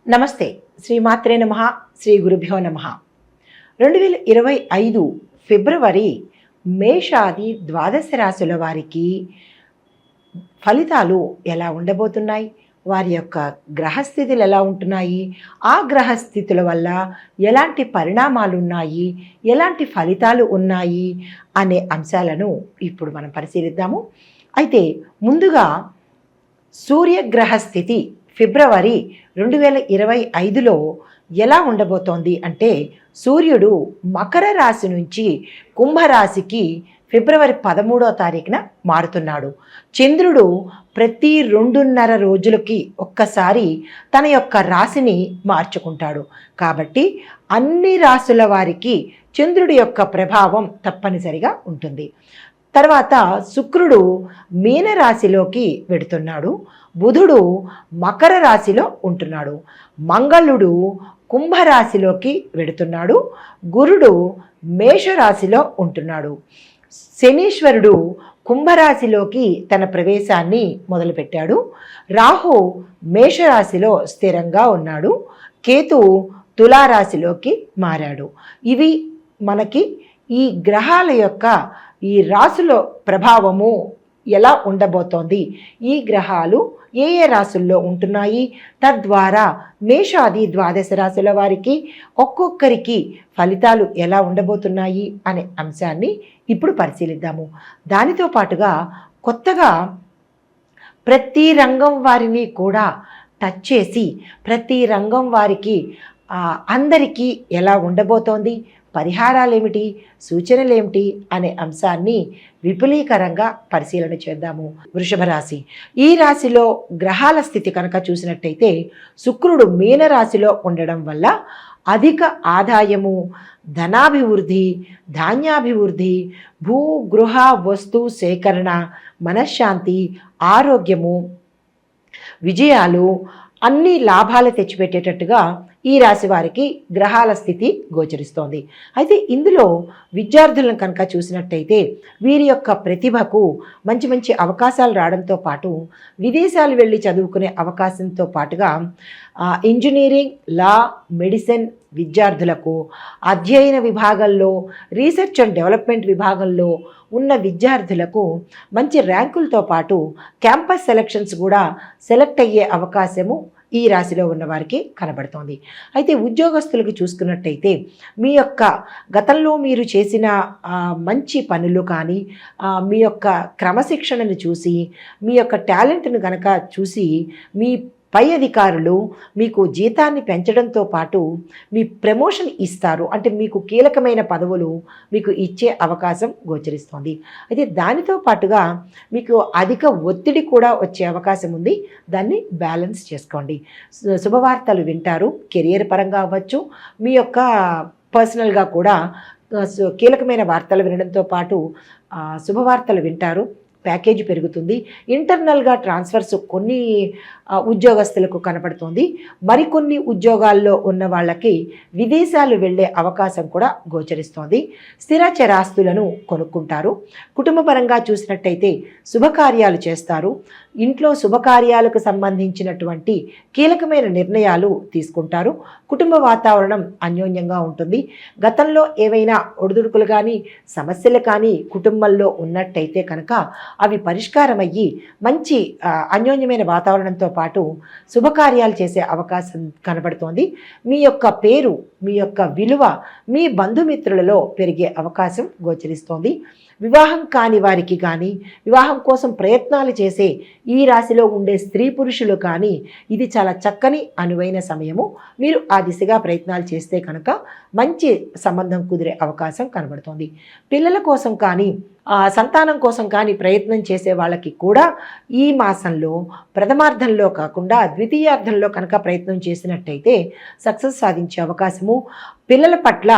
నమస్తే. శ్రీమాత్రే నమః. శ్రీ గురుభ్యో నమః. 2025 ఫిబ్రవరి మేషాది ద్వాదశ రాశుల వారికి ఫలితాలు ఎలా ఉండబోతున్నాయి, వారి యొక్క గ్రహస్థితులు ఎలా ఉంటున్నాయి, ఆ గ్రహస్థితుల వల్ల ఎలాంటి పరిణామాలు ఉన్నాయి, ఎలాంటి ఫలితాలు ఉన్నాయి అనే అంశాలను ఇప్పుడు మనం పరిశీలిద్దాము. అయితే ముందుగా సూర్యగ్రహ స్థితి ఫిబ్రవరి 2025లో ఎలా ఉండబోతోంది అంటే, సూర్యుడు మకర రాశి నుంచి కుంభరాశికి ఫిబ్రవరి 13వ తారీఖున మారుతున్నాడు. చంద్రుడు ప్రతి 2.5 రోజులకి ఒక్కసారి తన యొక్క రాశిని మార్చుకుంటాడు. కాబట్టి అన్ని రాశుల వారికి చంద్రుడి యొక్క ప్రభావం తప్పనిసరిగా ఉంటుంది. తర్వాత శుక్రుడు మీనరాశిలోకి వెడుతున్నాడు. బుధుడు మకర రాశిలో ఉంటున్నాడు. మంగళుడు కుంభరాశిలోకి వెడుతున్నాడు. గురుడు మేషరాశిలో ఉంటున్నాడు. శనీశ్వరుడు కుంభరాశిలోకి తన ప్రవేశాన్ని మొదలుపెట్టాడు. రాహు మేషరాశిలో స్థిరంగా ఉన్నాడు. కేతు తులారాశిలోకి మారాడు. ఇవి మనకి ఈ గ్రహాల యొక్క ఈ రాశుల ప్రభావము ఎలా ఉండబోతోంది, ఈ గ్రహాలు ఏ ఏ రాశుల్లో ఉంటున్నాయి, తద్వారా మేషాది ద్వాదశ రాశుల వారికి ఒక్కొక్కరికి ఫలితాలు ఎలా ఉండబోతున్నాయి అనే అంశాన్ని ఇప్పుడు పరిశీలిద్దాము. దానితో పాటుగా కొత్తగా ప్రతి రంగం వారిని కూడా టచ్ చేసి ప్రతి రంగం వారికి అందరికీ ఎలా ఉండబోతోంది, పరిహారాలు ఏమిటి, సూచనలు ఏమిటి అనే అంశాన్ని విపులీకరంగా పరిశీలన చేద్దాము. వృషభ రాశి. ఈ రాశిలో గ్రహాల స్థితి కనుక చూసినట్టయితే, శుక్రుడు మీనరాశిలో ఉండడం వల్ల అధిక ఆదాయము, ధనాభివృద్ధి, ధాన్యాభివృద్ధి, భూ గృహ వస్తు సేకరణ, మనశ్శాంతి, ఆరోగ్యము, విజయాలు, అన్ని లాభాలు తెచ్చిపెట్టేటట్టుగా ఈ రాశి వారికి గ్రహాల స్థితి గోచరిస్తోంది. అయితే ఇందులో విద్యార్థులను కనుక చూసినట్టయితే వీరి యొక్క ప్రతిభకు మంచి మంచి అవకాశాలు రావడంతో పాటు విదేశాలు వెళ్ళి చదువుకునే అవకాశంతో పాటుగా ఇంజనీరింగ్, లా, మెడిసిన్ విద్యార్థులకు, అధ్యయన విభాగంలో, రీసెర్చ్ అండ్ డెవలప్మెంట్ విభాగంలో ఉన్న విద్యార్థులకు మంచి ర్యాంకులతో పాటు క్యాంపస్ సెలక్షన్స్ కూడా సెలెక్ట్ అయ్యే అవకాశము ఈ రాశిలో ఉన్న వారికి కనబడుతోంది. అయితే ఉద్యోగస్తులకు చూసుకున్నట్టయితే మీ యొక్క గతంలో మీరు చేసిన మంచి పనులు కానీ, మీ యొక్క క్రమశిక్షణను చూసి, మీ యొక్క టాలెంట్ను కనుక చూసి మీ పై అధికారులు మీకు జీతాన్ని పెంచడంతో పాటు మీ ప్రమోషన్ ఇస్తారు. అంటే మీకు కీలకమైన పదవులు మీకు ఇచ్చే అవకాశం గోచరిస్తోంది. అయితే దానితో పాటుగా మీకు అధిక ఒత్తిడి కూడా వచ్చే అవకాశం ఉంది. దాన్ని బ్యాలెన్స్ చేసుకోండి. శుభవార్తలు వింటారు. కెరియర్ పరంగా అవ్వచ్చు, మీ యొక్క పర్సనల్గా కూడా కీలకమైన వార్తలు వినడంతో పాటు శుభవార్తలు వింటారు. ప్యాకేజీ పెరుగుతుంది. ఇంటర్నల్గా ట్రాన్స్ఫర్స్ కొన్ని ఉద్యోగస్తులకు కనపడుతుంది. మరికొన్ని ఉద్యోగాల్లో ఉన్న వాళ్ళకి విదేశాలు వెళ్ళే అవకాశం కూడా గోచరిస్తోంది. స్థిర చరాస్తులను కొనుక్కుంటారు. కుటుంబపరంగా చూసినట్టయితే శుభకార్యాలు చేస్తారు. ఇంట్లో శుభకార్యాలకు సంబంధించినటువంటి కీలకమైన నిర్ణయాలు తీసుకుంటారు. కుటుంబ వాతావరణం అన్యోన్యంగా ఉంటుంది. గతంలో ఏవైనా ఒడిదుడుకులు కానీ, సమస్యలు కానీ కుటుంబంలో ఉన్నట్టయితే కనుక అవి పరిష్కారం అయ్యి మంచి అన్యోన్యమైన వాతావరణంతో పాటు శుభకార్యాలు చేసే అవకాశం కనబడుతోంది. మీ యొక్క పేరు, మీ యొక్క విలువ మీ బంధుమిత్రులలో పెరిగే అవకాశం గోచరిస్తోంది. వివాహం కాని వారికి కానీ, వివాహం కోసం ప్రయత్నాలు చేసే ఈ రాశిలో ఉండే స్త్రీ పురుషులు కానీ ఇది చాలా చక్కని అనువైన సమయము. మీరు ఆ దిశగా ప్రయత్నాలు చేస్తే కనుక మంచి సంబంధం కుదిరే అవకాశం కనబడుతోంది. పిల్లల కోసం కానీ, సంతానం కోసం కానీ ప్రయత్నం చేసే వాళ్ళకి కూడా ఈ మాసంలో ప్రథమార్థంలో కాకుండా ద్వితీయార్థంలో కనుక ప్రయత్నం చేసినట్టయితే సక్సెస్ సాధించే అవకాశము, పిల్లల పట్ల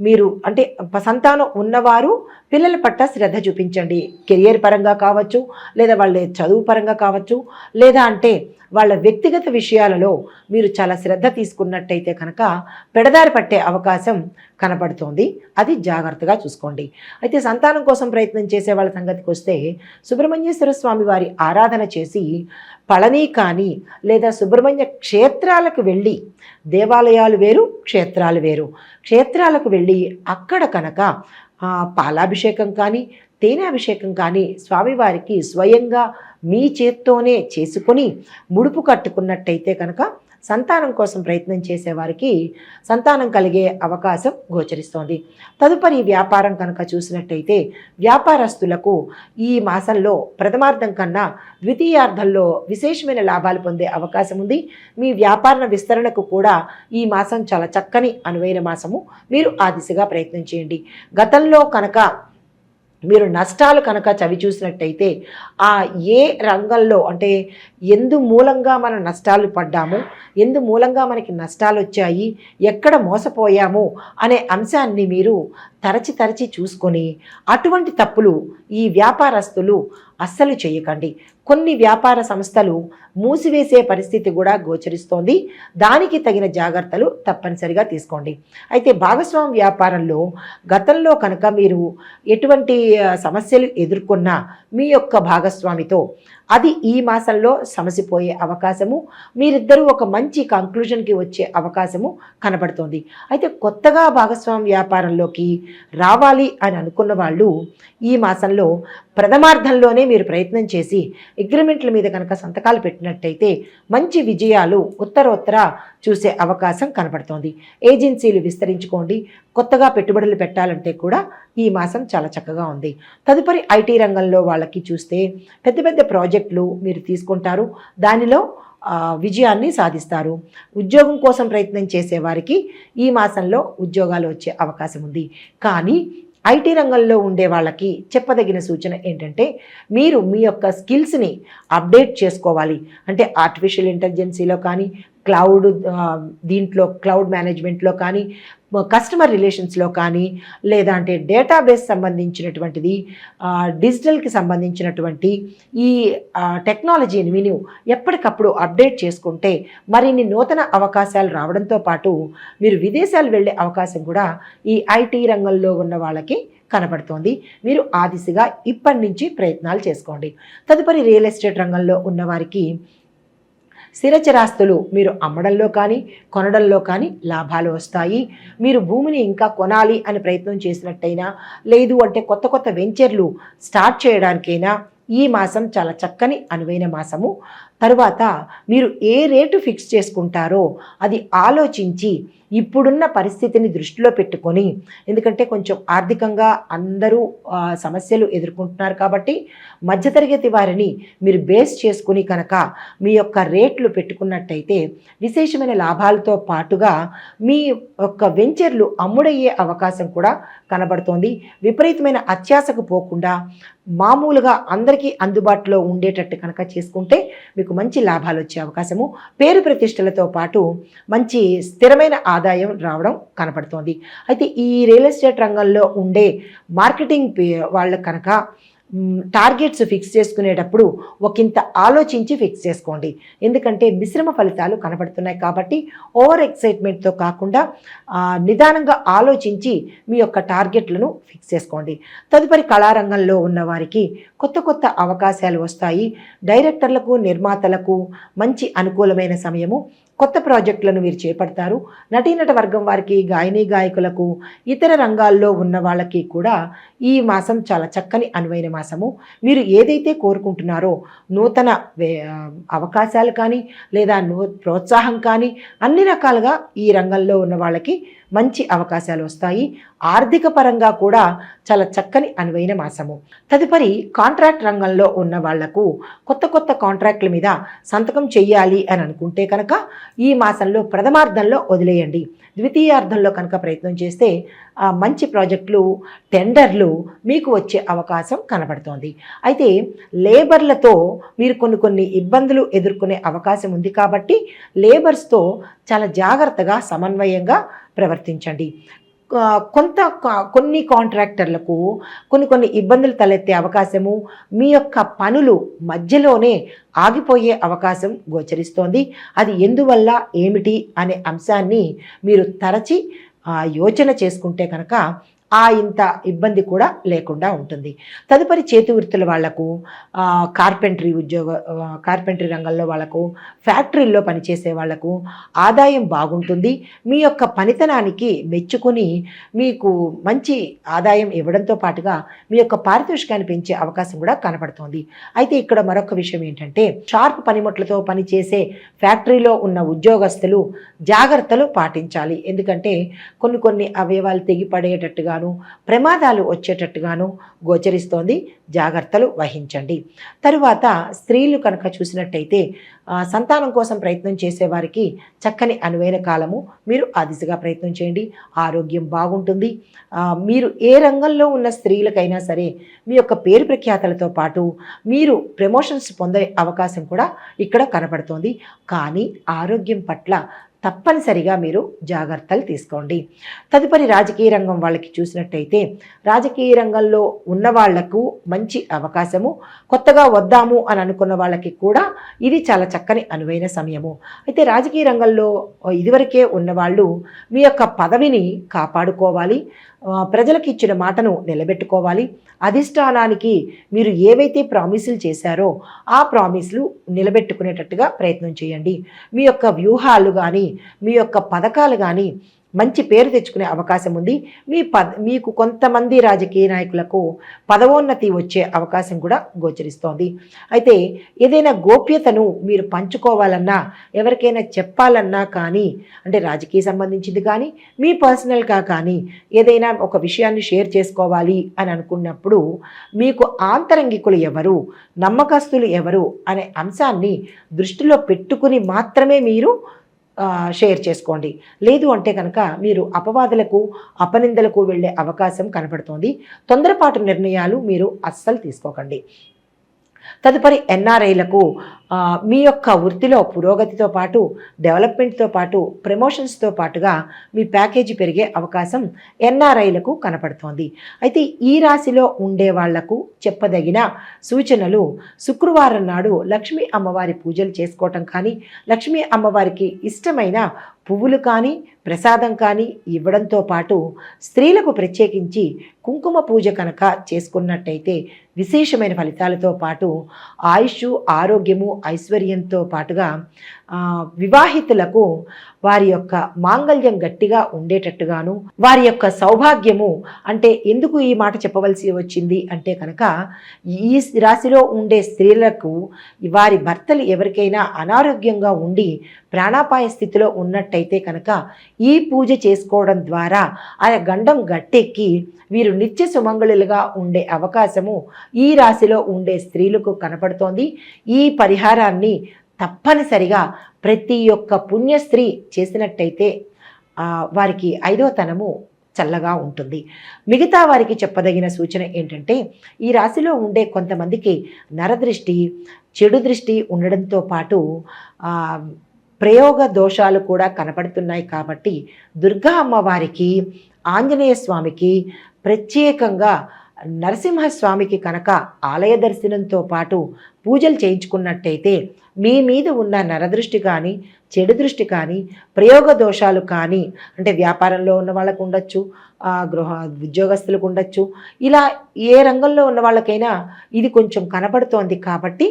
మీరు అంటే సంతానం ఉన్నవారు పిల్లల పట్ల శ్రద్ధ చూపించండి. కెరియర్ పరంగా కావచ్చు, లేదా వాళ్ళ చదువు పరంగా కావచ్చు, లేదా అంటే వాళ్ళ వ్యక్తిగత విషయాలలో మీరు చాలా శ్రద్ధ తీసుకున్నట్టయితే కనుక పెడదారి పట్టే అవకాశం కనబడుతోంది. అది జాగ్రత్తగా చూసుకోండి. అయితే సంతానం కోసం ప్రయత్నం చేసే వాళ్ళ సంగతికి వస్తే సుబ్రహ్మణ్యేశ్వర స్వామి వారి ఆరాధన చేసి పళని కానీ లేదా సుబ్రహ్మణ్య క్షేత్రాలకు వెళ్ళి, దేవాలయాలు వేరు క్షేత్రాలు వేరు, క్షేత్రాలకు వెళ్ళి అక్కడ కనుక పాలాభిషేకం కానీ తేనె అభిషేకం కానీ స్వామివారికి స్వయంగా మీ చేత్తోనే చేసుకొని ముడుపు కట్టుకున్నట్టయితే కనుక సంతానం కోసం ప్రయత్నం చేసేవారికి సంతానం కలిగే అవకాశం గోచరిస్తోంది. తదుపరి వ్యాపారం కనుక చూసినట్టయితే వ్యాపారస్తులకు ఈ మాసంలో ప్రథమార్థం కన్నా ద్వితీయార్థంలో విశేషమైన లాభాలు పొందే అవకాశం ఉంది. మీ వ్యాపార విస్తరణకు కూడా ఈ మాసం చాలా చక్కని అనువైన మాసము. మీరు ఆ దిశగా ప్రయత్నం చేయండి. గతంలో కనుక మీరు నష్టాలు కనుక చవి చూసినట్టయితే ఏ రంగంలో అంటే ఎందు మూలంగా మనం నష్టాలు పడ్డాము, ఎందు మూలంగా మనకి నష్టాలు వచ్చాయి, ఎక్కడ మోసపోయాము అనే అంశాన్ని మీరు తరచి చూసుకొని అటువంటి తప్పులు ఈ వ్యాపారస్తులు అస్సలు చేయకండి. కొన్ని వ్యాపార సంస్థలు మూసివేసే పరిస్థితి కూడా గోచరిస్తోంది. దానికి తగిన జాగ్రత్తలు తప్పనిసరిగా తీసుకోండి. అయితే భాగస్వామి వ్యాపారంలో గతంలో కనుక మీరు ఎటువంటి సమస్యలు ఎదుర్కొన్నా మీ యొక్క భాగస్వామితో అది ఈ మాసంలో సమసిపోయే అవకాశము, మీరిద్దరూ ఒక మంచి కంక్లూజన్కి వచ్చే అవకాశము కనబడుతోంది. అయితే కొత్తగా భాగస్వామి వ్యాపారంలోకి రావాలి అని అనుకున్న వాళ్ళు ఈ మాసంలో ప్రథమార్థంలోనే మీరు ప్రయత్నం చేసి అగ్రిమెంట్ల మీద కనుక సంతకాలు పెట్టినట్టయితే మంచి విజయాలు ఉత్తరోత్తర చూసే అవకాశం కనబడుతోంది. ఏజెన్సీలు విస్తరించుకోండి. కొత్తగా పెట్టుబడులు పెట్టాలంటే కూడా ఈ మాసం చాలా చక్కగా ఉంది. తదుపరి ఐటీ రంగంలో వాళ్ళకి చూస్తే పెద్ద పెద్ద ప్రాజెక్టులు మీరు తీసుకుంటారు, దానిలో విజయాన్ని సాధిస్తారు. ఉద్యోగం కోసం ప్రయత్నం చేసేవారికి ఈ మాసంలో ఉద్యోగాలు వచ్చే అవకాశం ఉంది. కానీ ఐటీ రంగంలో ఉండే వాళ్ళకి చెప్పదగిన సూచన ఏంటంటే మీరు మీ యొక్క స్కిల్స్ని అప్డేట్ చేసుకోవాలి. అంటే ఆర్టిఫిషియల్ ఇంటెలిజెన్సీలో కానీ, క్లౌడ్ మేనేజ్మెంట్లో కానీ, కస్టమర్ రిలేషన్స్లో కానీ, లేదా అంటే డేటాబేస్ సంబంధించినటువంటిది, డిజిటల్కి సంబంధించినటువంటి ఈ టెక్నాలజీని మీరు ఎప్పటికప్పుడు అప్డేట్ చేసుకుంటే మరిన్ని నూతన అవకాశాలు రావడంతో పాటు మీరు విదేశాలు వెళ్ళే అవకాశం కూడా ఈ ఐటీ రంగంలో ఉన్న వాళ్ళకి కనబడుతోంది. మీరు ఆ దిశగా ఇప్పటి నుంచి ప్రయత్నాలు చేసుకోండి. తదుపరి రియల్ ఎస్టేట్ రంగంలో ఉన్నవారికి స్థిరచరాస్తులు మీరు అమ్మడంలో కానీ కొనడంలో కానీ లాభాలు వస్తాయి. మీరు భూమిని ఇంకా కొనాలి అని ప్రయత్నం చేసినట్టయినా, లేదు అంటే కొత్త వెంచర్లు స్టార్ట్ చేయడానికైనా ఈ మాసం చాలా చక్కని అనువైన మాసము. తరువాత మీరు ఏ రేటు ఫిక్స్ చేసుకుంటారో అది ఆలోచించి ఇప్పుడున్న పరిస్థితిని దృష్టిలో పెట్టుకొని, ఎందుకంటే కొంచెం ఆర్థికంగా అందరూ సమస్యలు ఎదుర్కొంటున్నారు కాబట్టి మధ్యతరగతి వారిని మీరు బేస్ చేసుకుని కనుక మీ యొక్క రేట్లు పెట్టుకున్నట్టయితే విశేషమైన లాభాలతో పాటుగా మీ యొక్క వెంచర్లు అమ్ముడయ్యే అవకాశం కూడా కనబడుతోంది. విపరీతమైన అత్యాశకు పోకుండా మామూలుగా అందరికీ అందుబాటులో ఉండేటట్టు కనుక చేసుకుంటే మీకు మంచి లాభాలు వచ్చే అవకాశము, పేరు ప్రతిష్టలతో పాటు మంచి స్థిరమైన ఆదాయం రావడం కనపడుతోంది. అయితే ఈ రియల్ ఎస్టేట్ రంగంలో ఉండే మార్కెటింగ్ వాళ్ళకు కనుక టార్గెట్స్ ఫిక్స్ చేసుకునేటప్పుడు ఒకంత ఆలోచించి ఫిక్స్ చేసుకోండి. ఎందుకంటే మిశ్రమ ఫలితాలు కనబడుతున్నాయి కాబట్టి ఓవర్ ఎక్సైట్మెంట్తో కాకుండా నిదానంగా ఆలోచించి మీ యొక్క టార్గెట్లను ఫిక్స్ చేసుకోండి. తదుపరి కళారంగంలో ఉన్న వారికి కొత్త అవకాశాలు వస్తాయి. డైరెక్టర్లకు, నిర్మాతలకు మంచి అనుకూలమైన సమయము. కొత్త ప్రాజెక్టులను మీరు చేపడతారు. నటీనట వర్గం వారికి, గాయని గాయకులకు, ఇతర రంగాల్లో ఉన్న వాళ్ళకి కూడా ఈ మాసం చాలా చక్కని అనువైన మాసము. మీరు ఏదైతే కోరుకుంటున్నారో నూతన అవకాశాలు కానీ లేదా ప్రోత్సాహం కానీ అన్ని రకాలుగా ఈ రంగంలో ఉన్న వాళ్ళకి మంచి అవకాశాలు వస్తాయి. ఆర్థిక పరంగా కూడా చాలా చక్కని అనువైన మాసము. తదుపరి కాంట్రాక్ట్ రంగంలో ఉన్న వాళ్లకు కొత్త కాంట్రాక్ట్ల మీద సంతకం చెయ్యాలి అని అనుకుంటే కనుక ఈ మాసంలో ప్రథమార్థంలో వదిలేయండి. ద్వితీయార్థంలో కనుక ప్రయత్నం చేస్తే మంచి ప్రాజెక్టులు, టెండర్లు మీకు వచ్చే అవకాశం కనబడుతోంది. అయితే లేబర్లతో మీరు కొన్ని ఇబ్బందులు ఎదుర్కొనే అవకాశం ఉంది కాబట్టి లేబర్స్తో చాలా జాగ్రత్తగా సమన్వయంగా ప్రవర్తించండి. కొన్ని కాంట్రాక్టర్లకు కొన్ని ఇబ్బందులు తలెత్తే అవకాశము, మీ యొక్క పనులు మధ్యలోనే ఆగిపోయే అవకాశం గోచరిస్తోంది. అది ఎందువల్ల ఏమిటి అనే అంశాన్ని మీరు తరచి యోచన చేసుకుంటే కనుక ఇంత ఇబ్బంది కూడా లేకుండా ఉంటుంది. తదుపరి చేతి వృత్తుల వాళ్లకు, కార్పెంటరీ రంగంలో వాళ్లకు, ఫ్యాక్టరీల్లో పనిచేసే వాళ్లకు ఆదాయం బాగుంటుంది. మీ యొక్క పనితనానికి మెచ్చుకొని మీకు మంచి ఆదాయం ఇవ్వడంతో పాటుగా మీ యొక్క పారితోషికాన్ని పెంచే అవకాశం కూడా కనపడుతోంది. అయితే ఇక్కడ మరొక విషయం ఏంటంటే, షార్ప్ పనిముట్లతో పనిచేసే ఫ్యాక్టరీలో ఉన్న ఉద్యోగస్తులు జాగ్రత్తలు పాటించాలి. ఎందుకంటే కొన్ని అవయవాలు తెగిపడేటట్టుగా ప్రమాదాలు వచ్చేటట్టుగాను గోచరిస్తోంది. జాగ్రత్తలు వహించండి. తరువాత స్త్రీలు కనుక చూసినట్టయితే సంతానం కోసం ప్రయత్నం చేసేవారికి చక్కని అనువైన కాలము. మీరు ఆ దిశగా ప్రయత్నం చేయండి. ఆరోగ్యం బాగుంటుంది. మీరు ఏ రంగంలో ఉన్న స్త్రీలకైనా సరే మీ యొక్క పేరు ప్రఖ్యాతలతో పాటు మీరు ప్రమోషన్స్ పొందే అవకాశం కూడా ఇక్కడ కనపడుతోంది. కానీ ఆరోగ్యం పట్ల తప్పనిసరిగా మీరు జాగ్రత్తలు తీసుకోండి. తదుపరి రాజకీయ రంగం వాళ్ళకి చూసినట్టయితే, రాజకీయ రంగంలో ఉన్న వాళ్లకు మంచి అవకాశము. కొత్తగా వద్దాము అని అనుకున్న వాళ్ళకి కూడా ఇది చాలా చక్కని అనువైన సమయము. అయితే రాజకీయ రంగంలో ఇదివరకే ఉన్నవాళ్ళు మీ యొక్క పదవిని కాపాడుకోవాలి. ప్రజలకు ఇచ్చిన మాటను నిలబెట్టుకోవాలి. అధిష్టానానికి మీరు ఏవైతే ప్రామిసులు చేశారో ఆ ప్రామిసులు నిలబెట్టుకునేటట్టుగా ప్రయత్నం చేయండి. మీ యొక్క వ్యూహాలు కానీ, మీ యొక్క పథకాలు కానీ మంచి పేరు తెచ్చుకునే అవకాశం ఉంది. మీకు కొంతమంది రాజకీయ నాయకులకు పదవోన్నతి వచ్చే అవకాశం కూడా గోచరిస్తోంది. అయితే ఏదైనా గోప్యతను మీరు పంచుకోవాలన్నా, ఎవరికైనా చెప్పాలన్నా కానీ, అంటే రాజకీయ సంబంధించింది కానీ మీ పర్సనల్గా కానీ ఏదైనా ఒక విషయాన్ని షేర్ చేసుకోవాలి అని అనుకున్నప్పుడు మీకు ఆంతరంగికులు ఎవరు, నమ్మకస్తులు ఎవరు అనే అంశాన్ని దృష్టిలో పెట్టుకుని మాత్రమే మీరు షేర్ చేసుకోండి. లేదు అంటే కనుక మీరు అపవాదులకు, అపనిందలకు వెళ్ళే అవకాశం కనపడుతోంది. తొందరపాటు నిర్ణయాలు మీరు అస్సలు తీసుకోకండి. తదుపరి ఎన్ఆర్ఐలకు మీ యొక్క వృత్తిలో పురోగతితో పాటు, డెవలప్మెంట్తో పాటు, ప్రమోషన్స్తో పాటుగా మీ ప్యాకేజీ పెరిగే అవకాశం ఎన్ఆర్ఐలకు కనపడుతోంది. అయితే ఈ రాశిలో ఉండే వాళ్లకు చెప్పదగిన సూచనలు, శుక్రవారం నాడు లక్ష్మీ అమ్మవారి పూజలు చేసుకోవటం కానీ, లక్ష్మీ అమ్మవారికి ఇష్టమైన పువ్వులు కానీ, ప్రసాదం కానీ ఇవ్వడంతో పాటు, స్త్రీలకు ప్రత్యేకించి కుంకుమ పూజ కనుక చేసుకున్నట్టయితే విశేషమైన ఫలితాలతో పాటు ఆయుష్, ఆరోగ్యము, ఐశ్వర్యంతో పాటుగా వివాహితులకు వారి యొక్క మాంగళ్యం గట్టిగా ఉండేటట్టుగాను, వారి యొక్క సౌభాగ్యము, అంటే ఎందుకు ఈ మాట చెప్పవలసి వచ్చింది అంటే కనుక, ఈ రాశిలో ఉండే స్త్రీలకు వారి భర్తలు ఎవరికైనా అనారోగ్యంగా ఉండి ప్రాణాపాయ స్థితిలో ఉన్నట్టయితే కనుక ఈ పూజ చేసుకోవడం ద్వారా ఆ గండం గట్టెక్కి వీరు నిత్య సుమంగళులుగా ఉండే అవకాశము ఈ రాశిలో ఉండే స్త్రీలకు కనపడుతోంది. ఈ పరిహారాన్ని తప్పనిసరిగా ప్రతి ఒక్క పుణ్యస్త్రీ చేసినట్టయితే వారికి 5వ తనము చల్లగా ఉంటుంది. మిగతా వారికి చెప్పదగిన సూచన ఏంటంటే, ఈ రాశిలో ఉండే కొంతమందికి నరదృష్టి, చెడు దృష్టి ఉండడంతో పాటు ప్రయోగ దోషాలు కూడా కనపడుతున్నాయి. కాబట్టి దుర్గా అమ్మవారికి, ఆంజనేయ స్వామికి, ప్రత్యేకంగా నరసింహస్వామికి కనుక ఆలయ దర్శనంతో పాటు పూజలు చేయించుకున్నట్టయితే మీ మీద ఉన్న నరదృష్టి కానీ, చెడు దృష్టి కానీ, ప్రయోగ దోషాలు కానీ, అంటే వ్యాపారంలో ఉన్న వాళ్ళకు ఉండొచ్చు, ఉద్యోగస్తులకు ఉండొచ్చు, ఇలా ఏ రంగంలో ఉన్న వాళ్ళకైనా ఇది కొంచెం కనపడుతోంది. కాబట్టి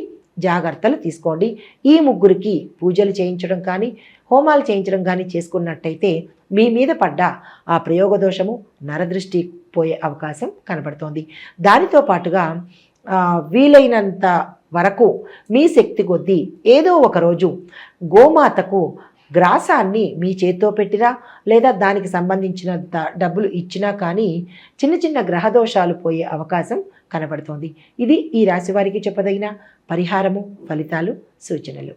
జాగ్రత్తలు తీసుకోండి. ఈ ముగ్గురికి పూజలు చేయించడం కానీ, హోమాలు చేయించడం కానీ చేసుకున్నట్టయితే మీ మీద పడ్డ ఆ ప్రయోగ దోషము, నరదృష్టి పోయే అవకాశం కనబడుతోంది. దానితో పాటుగా వీలైనంత వరకు మీ శక్తి కొద్దీ ఏదో ఒకరోజు గోమాతకు గ్రాసాన్ని మీ చేతితో పెట్టినా, లేదా దానికి సంబంధించిన డబ్బులు ఇచ్చినా కానీ చిన్న చిన్న గ్రహదోషాలు పోయే అవకాశం కనబడుతోంది. ఇది ఈ రాశి వారికి చెప్పదగిన పరిహారము, ఫలితాలు, సూచనలు.